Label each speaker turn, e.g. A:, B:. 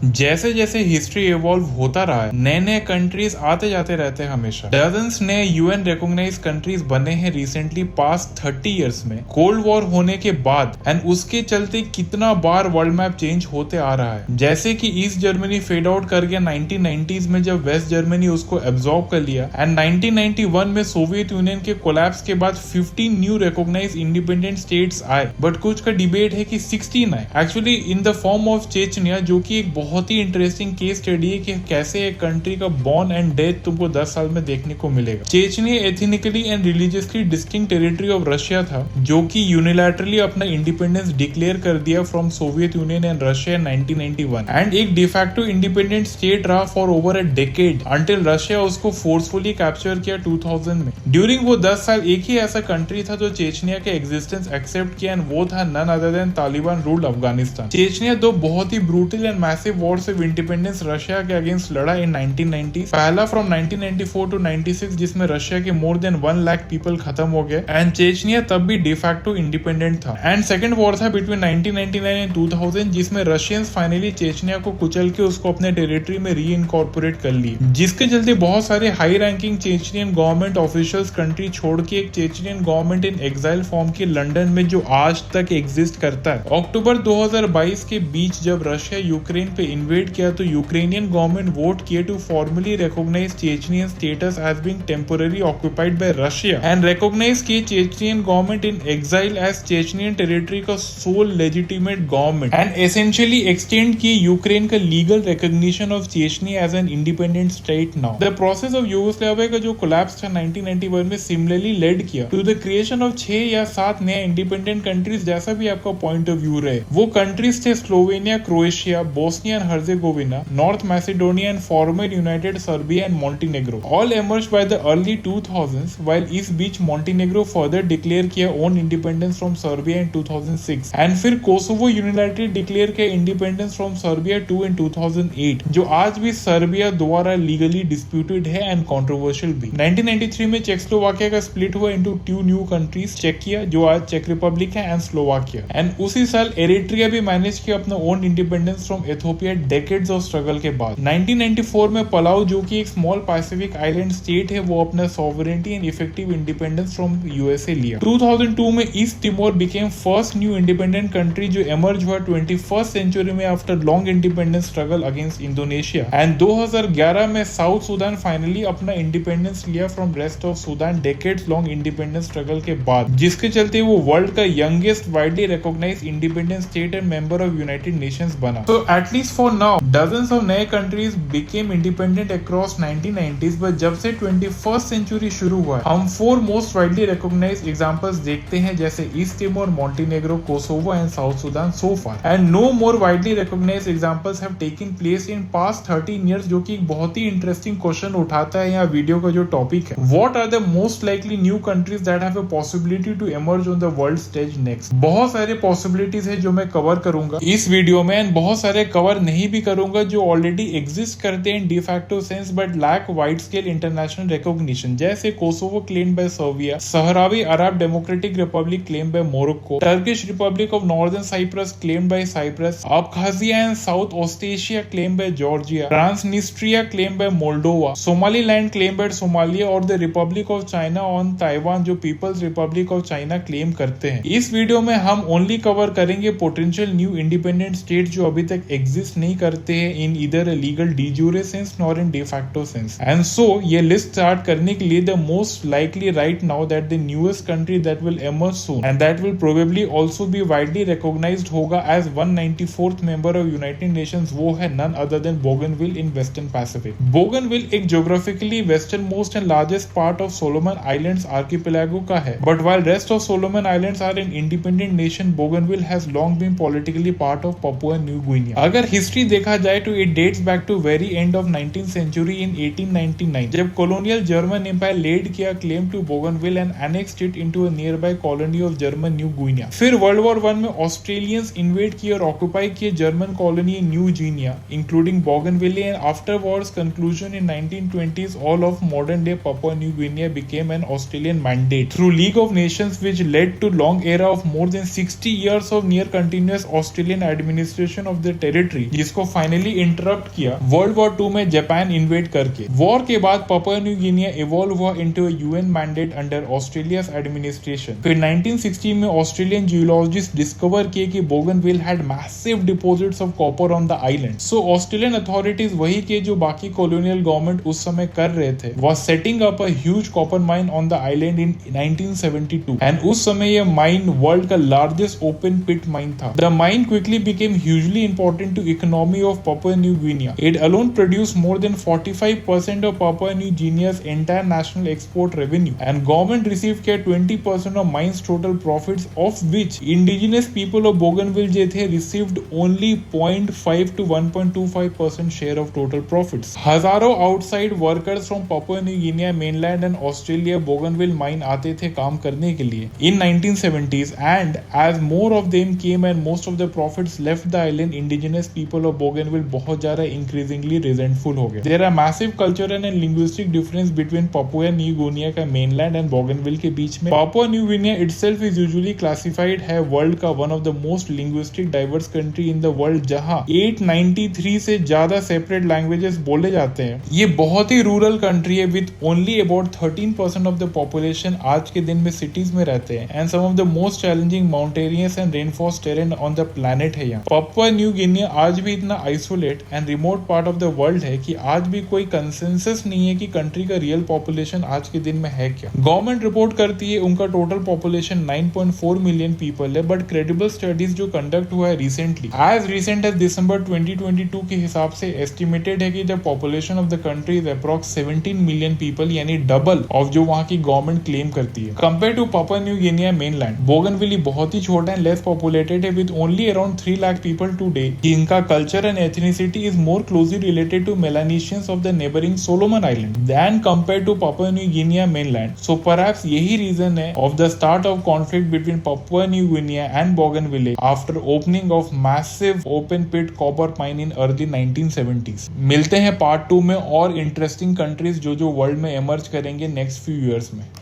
A: जैसे जैसे history evolve होता रहा है, नए नए कंट्रीज आते जाते रहते हैं हमेशा। डजन्स नए यूएन रिकॉग्नाइज कंट्रीज बने हैं रिसेंटली पास्ट 30 इयर्स में, कोल्ड वॉर होने के बाद, एंड उसके चलते कितना बार वर्ल्ड मैप चेंज होते आ रहा है। जैसे कि ईस्ट जर्मनी फेड आउट कर गया 1990s में जब वेस्ट जर्मनी उसको एब्जॉर्ब कर लिया, एंड 1991 में सोवियत यूनियन के कोलैप्स के बाद 15 न्यू रिकॉग्नाइज इंडिपेंडेंट स्टेट्स आए, बट कुछ का डिबेट है कि 16 आए actually in the form of Chechnya, जो कि एक बहुत ही इंटरेस्टिंग केस स्टडी है कि कैसे एक कंट्री का बॉर्न एंड डेथ तुमको 10 साल में देखने को मिलेगा। Chechnya ethnically and religiously distinct territory of Russia था, जो कि यूनिलैटरली अपना इंडिपेंडेंस डिक्लेयर कर दिया from Soviet union and Russia in 1991, and एक डिफैक्टो इंडिपेंडेंट स्टेट रहा for over a decade until Russia उसको फोर्सफुली कैप्चर किया 2000 में। ड्यूरिंग वो 10 साल एक ही ऐसा कंट्री था जो चेचनिया के एग्जिस्टेंस एक्सेप्ट किया, एंड वो था none other than Taliban ruled Afghanistan. Chechnya दो बहुत ही brutal and massive wars of independence Russia के अगेंस्ट लड़ा इन 1990s। पहला फ्रॉम 1994 टू 96 जिसमें रशिया के मोर देन 1 लाख पीपल खत्म हो गए, एंड चेचनिया तब भी डिफैक्टो इंडिपेंडेंट था। एंड सेकंड वॉर था बिटवीन 1999 एंड 2000 जिसमें रशियंस फाइनली चेचनिया को कुचल के उसको अपने टेरिटरी में री इनकॉर्पोरेट कर लिए, जिसके चलते बहुत सारे high ranking Chechnyan government officials country छोड़ के एक Chechnyan government in exile form की लंदन में, जो आज तक एग्जिस्ट करता है। अक्टूबर 2022 के बीच जब रशिया यूक्रेन पे इन्वेड किया तो यूक्रेनियन गवर्नमेंट वोट किए to formally recognise Chechnyan status as being temporary occupied by Russia, and recognise किए Chechnyan government in exile as Chechnyan territory का sole legitimate government, and essentially extend किए Ukraine का legal recognition of Chechnya as an independent state now. The process of Yugoslavia का जो collapse था 1991 में similarly led किया to the creation of 6 या 7 नए इंडिपेंडेंट कंट्रीज, जैसा भी आपका पॉइंट ऑफ व्यू रहे। वो कंट्रीज थे Slovenia, Croatia, Bosnia and Herzegovina, North Macedonia and farmer United Serbia and Montenegro, all emerged by the early 2000s, while इस बीच मॉन्टेनेग्रो फर्दर डिक्लेयर किया own independence from Serbia in 2006, and फिर Kosovo unilaterally declare किया independence from Serbia to इन 2008, जो आज भी Serbia द्वारा legally disputed है and controversial भी। 1993 में चेकोस्लोवाकिया का स्प्लिट हुआ इनटू 2 न्यू कंट्रीज, चेकिया जो आज चेक रिपब्लिक है एंड स्लोवाकिया, एंड उसी साल एरिट्रिया भी मैनेज किया अपना own independence from Ethiopia decades of struggle के बाद। 1994 में पलाउ जो कि एक स्मॉल पैसिफिक आइलैंड स्टेट है, वो अपना sovereignty and effective independence from USA लिया। 2002 में East Timor became first new independent country जो एमर्ज हुआ 21st सेंचुरी में after long independence struggle against Indonesia, and 2011 में साउथ सुडान फाइनली अपना इंडिपेंडेंस लिया from rest of Sudan decades long independence struggle के बाद, जिसके चलते वो वर्ल्ड का youngest widely recognised independent state and member of United Nations बना। So at least for now, dozens of नए countries became independent across 1990s, but जब से 21st century शुरू हुआ हम 4 most widely recognized examples देखते हैं, जैसे east Timor, Montenegro, Kosovo and south Sudan so far, and no more widely recognized examples have taken place in past 13 years, जो कि एक बहुत ही इंटरेस्टिंग क्वेश्चन उठाता है यहाँ वीडियो का जो टॉपिक है, what are the most likely new countries that have a possibility to emerge on the world stage next। बहुत सारे पॉसिबिलिटीज है जो मैं कवर करूंगा इस वीडियो में, एंड बहुत सारे कवर नहीं भी करूंगा जो ऑलरेडी एग्जिस्ट करते हैं de facto sense but lack wide scale international recognition, जैसे Kosovo claimed by Serbia, Sahrawi Arab Democratic Republic claimed by Morocco, Turkish Republic of Northern Cyprus claimed by Cyprus, Abkhazia and South Ossetia claimed by Georgia, Transnistria claimed by Moldova, Somaliland claimed by Somalia, और the Republic of China on Taiwan जो People's Republic of China claim करते हैं। इस video में हम only cover करेंगे potential new independent state जो अभी तक एग्जिस्ट नहीं करते हैं in either legal de jure sense nor in de facto sense, and so ये लिस्ट स्टार्ट करने के लिए the most likely right now that the newest country that will emerge soon and that will probably also be widely recognized होगा as 194th member of United Nations, वो है none other than Bougainville in Western Pacific। Bougainville एक geographically westernmost and largest part of Solomon Islands archipelago का है, but while rest of Solomon Islands are an independent nation, Bougainville has long been politically part of Papua New Guinea। अगर history देखा जाए तो it dates back to very end of 19th century in 1899 जब colonial German empire laid किया claim to Bougainville and annexed it into a nearby colony of German New Guinea। फिर World War I में Australians invade किए और occupy किए German colony in New Guinea including Bougainville, and after war's conclusion in 1920s all of modern day Papua New Guinea became an Australian mandate through League of Nations, which led to long era of more than 60 years of near continuous Australian administration of the territory, जिसको finally interrupt किया world war 2 में Japan invade करके। War के बाद Papua New Guinea evolve हुआ into a UN mandate under Australia's administration. फिर 1960 में Australian geologist discover किए कि Bougainville had massive deposits of copper on the island. So Australian authorities वही किए जो बाकी कॉलोनियल गवर्नमेंट उस समय कर रहे थे, was setting up a huge copper mine on the island in 1972 and उस समय ये माइन वर्ल्ड का लार्जेस्ट ओपन पिट माइन था। The mine quickly became hugely important to economy of Papua New Guinea. It alone produce more than 45% of Papua New Guinea's entire national export revenue, and government received care 20% of mine's total profits, of which indigenous people of Bougainville जे थे received only 0.5 to 1.25% share of total profits. हजारों outside workers from Papua New Guinea mainland and Australia Bougainville mine आते थे काम करने के लिए in 1970s, and as more of them came and most of the profits left the island, indigenous people of Bougainville बहुत ज्यादा increasingly resentful हो गए। There are massive cultural and linguistic difference between Papua New Guinea का mainland and Bougainville के बीच में। Papua New Guinea itself is usually classified है world का one of the most linguistic diverse country in the world, जहां 893 से ज्यादा separate languages बोले जाते हैं। ये बहुत ही रूरल कंट्री है with only about 13% of the population आज के दिन में cities में रहते हैं, and some of the most challenging mountainous and rainforest terrain on the planet है यहाँ। Papua New Guinea आज भी इतना isolate and remote part of the world है कि आज भी कोई कंसेंसस नहीं है कि कंट्री का रियल पॉपुलेशन आज के दिन में है क्या। गवर्नमेंट रिपोर्ट करती है उनका टोटल पॉपुलेशन 9.4 मिलियन पीपल है, बट क्रेडिबल स्टडीज जो कंडक्ट हुआ है recently as recent as December 2022 के हिसाब से एस्टिमेटेड है कि the population of the country is approx 17 million people, यानी डबल ऑफ जो वहां की गवर्नमेंट क्लेम करती है। Compare to Papua New Guinea mainland, Bougainville बहुत ही छोटा एंड लेस पॉपुलेटेड है with only around 3 lakh people today. इनका culture and ethnicity is more closely related to Melanesians of the neighboring Solomon Island than compared to Papua New Guinea mainland. So perhaps यही reason है of the start of conflict between Papua New Guinea and Bougainville after opening of massive open pit copper mine in early 1970s. मिलते हैं part 2 में और interesting countries जो world में emerge करेंगे next few years में।